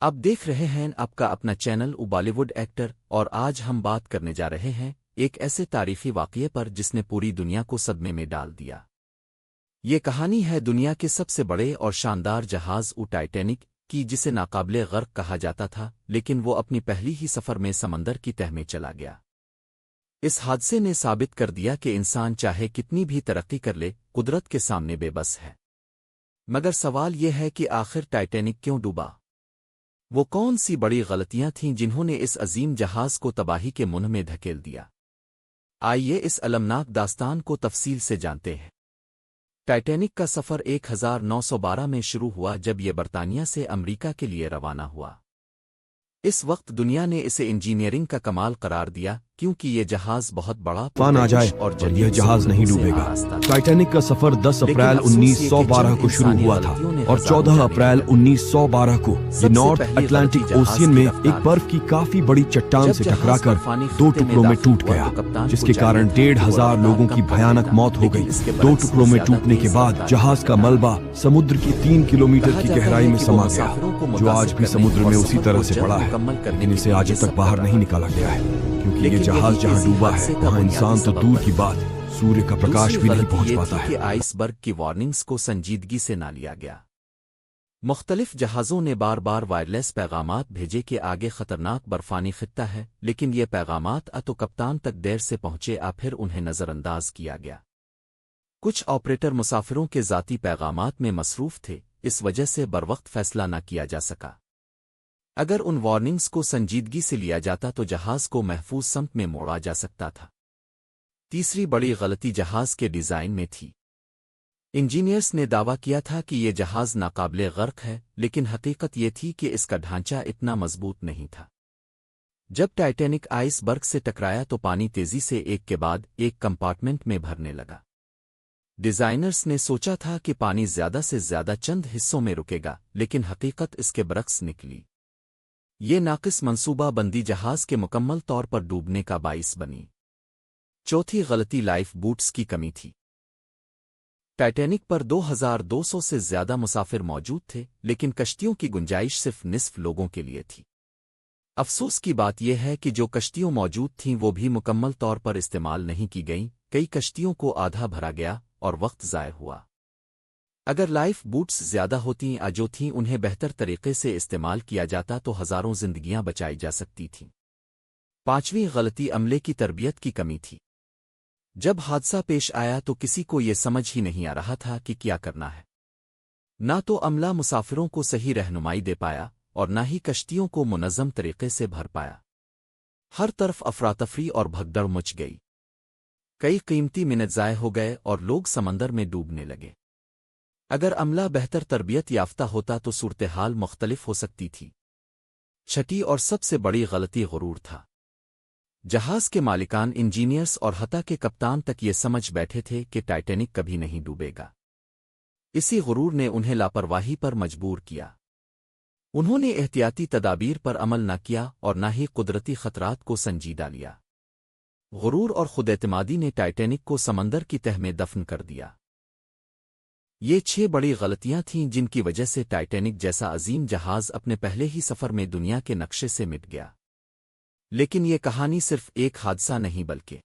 آپ دیکھ رہے ہیں آپ کا اپنا چینل بالی ووڈ ایکٹر، اور آج ہم بات کرنے جا رہے ہیں ایک ایسے تاریخی واقعے پر جس نے پوری دنیا کو صدمے میں ڈال دیا۔ یہ کہانی ہے دنیا کے سب سے بڑے اور شاندار جہاز ٹائٹینک کی، جسے ناقابل غرق کہا جاتا تھا، لیکن وہ اپنی پہلی ہی سفر میں سمندر کی تہہ میں چلا گیا۔ اس حادثے نے ثابت کر دیا کہ انسان چاہے کتنی بھی ترقی کر لے، قدرت کے سامنے بے بس ہے۔ مگر سوال یہ ہے کہ آخر ٹائٹینک کیوں ڈوبا؟ وہ کون سی بڑی غلطیاں تھیں جنہوں نے اس عظیم جہاز کو تباہی کے منہ میں دھکیل دیا؟ آئیے اس المناک داستان کو تفصیل سے جانتے ہیں۔ ٹائٹینک کا سفر 1912 میں شروع ہوا جب یہ برطانیہ سے امریکہ کے لیے روانہ ہوا۔ اس وقت دنیا نے اسے انجینئرنگ کا کمال قرار دیا، کیونکہ یہ جہاز بہت بڑا طوفان آ جائے اور یہ جہاز نہیں ڈوبے گا۔ ٹائٹینک کا سفر 10 اپریل 1912 کو شروع ہوا تھا اور 14 اپریل 1912 کو یہ نارتھ اٹلانٹک اوشین میں ایک برف کی کافی بڑی چٹان سے ٹکرا کر 2 ٹکڑوں میں ٹوٹ گیا، جس کے کارن 1500 لوگوں کی بھیانک موت ہو گئی۔ 2 ٹکڑوں میں ٹوٹنے کے بعد جہاز کا ملبہ سمندر کی 3 کلومیٹر کی گہرائی میں سما گیا، جو آج بھی سمندر میں اسی طرح سے پڑا ہے، لیکن اسے آج تک باہر نہیں نکالا گیا ہے، کیونکہ یہ جہاز جہاں ڈوبا ہے وہاں انسان تو دور کی بات سوریہ کا پرکاش بھی نہیں پہنچ پاتا ہے۔ آئس برگ کی وارننگز کو سنجیدگی سے نہ لیا گیا۔ مختلف جہازوں نے بار بار وائرلیس پیغامات بھیجے کہ آگے خطرناک برفانی خطہ ہے، لیکن یہ پیغامات تو کپتان تک دیر سے پہنچے، پھر انہیں نظر انداز کیا گیا۔ کچھ آپریٹر مسافروں کے ذاتی پیغامات میں مصروف تھے، اس وجہ سے بروقت فیصلہ نہ کیا جا سکا۔ اگر ان وارننگز کو سنجیدگی سے لیا جاتا تو جہاز کو محفوظ سمت میں موڑا جا سکتا تھا۔ تیسری بڑی غلطی جہاز کے ڈیزائن میں تھی۔ انجینئرز نے دعویٰ کیا تھا کہ یہ جہاز ناقابل غرق ہے، لیکن حقیقت یہ تھی کہ اس کا ڈھانچہ اتنا مضبوط نہیں تھا۔ جب ٹائٹینک آئس برگ سے ٹکرایا تو پانی تیزی سے ایک کے بعد ایک کمپارٹمنٹ میں بھرنے لگا۔ ڈیزائنرز نے سوچا تھا کہ پانی زیادہ سے زیادہ چند حصوں میں رکے گا، لیکن حقیقت اس کے برعکس نکلی۔ یہ ناقص منصوبہ بندی جہاز کے مکمل طور پر ڈوبنے کا باعث بنی۔ چوتھی غلطی لائف بوٹس کی کمی تھی۔ ٹائٹینک پر 2200 سے زیادہ مسافر موجود تھے، لیکن کشتیوں کی گنجائش صرف نصف لوگوں کے لیے تھی۔ افسوس کی بات یہ ہے کہ جو کشتیوں موجود تھیں وہ بھی مکمل طور پر استعمال نہیں کی گئیں، کئی کشتیوں کو آدھا بھرا گیا اور وقت ضائع ہوا۔ اگر لائف بوٹس زیادہ ہوتی جو تھیں انہیں بہتر طریقے سے استعمال کیا جاتا تو ہزاروں زندگیاں بچائی جا سکتی تھیں۔ پانچویں غلطی عملے کی تربیت کی کمی تھی۔ جب حادثہ پیش آیا تو کسی کو یہ سمجھ ہی نہیں آ رہا تھا کہ کیا کرنا ہے۔ نہ تو عملہ مسافروں کو صحیح رہنمائی دے پایا اور نہ ہی کشتیوں کو منظم طریقے سے بھر پایا۔ ہر طرف افراتفری اور بھگدڑ مچ گئی۔ کئی قیمتی منٹ ضائع ہو گئے اور لوگ سمندر میں ڈوبنے لگے۔ اگر عملہ بہتر تربیت یافتہ ہوتا تو صورتحال مختلف ہو سکتی تھی۔ چھٹی اور سب سے بڑی غلطی غرور تھا۔ جہاز کے مالکان، انجینئرز اور حتیٰ کہ کپتان تک یہ سمجھ بیٹھے تھے کہ ٹائٹینک کبھی نہیں ڈوبے گا۔ اسی غرور نے انہیں لاپرواہی پر مجبور کیا۔ انہوں نے احتیاطی تدابیر پر عمل نہ کیا اور نہ ہی قدرتی خطرات کو سنجیدہ لیا۔ غرور اور خود اعتمادی نے ٹائٹینک کو سمندر کی تہہ میں دفن کر دیا۔ یہ 6 بڑی غلطیاں تھیں جن کی وجہ سے ٹائٹینک جیسا عظیم جہاز اپنے پہلے ہی سفر میں دنیا کے نقشے سے مٹ گیا۔ لیکن یہ کہانی صرف ایک حادثہ نہیں بلکہ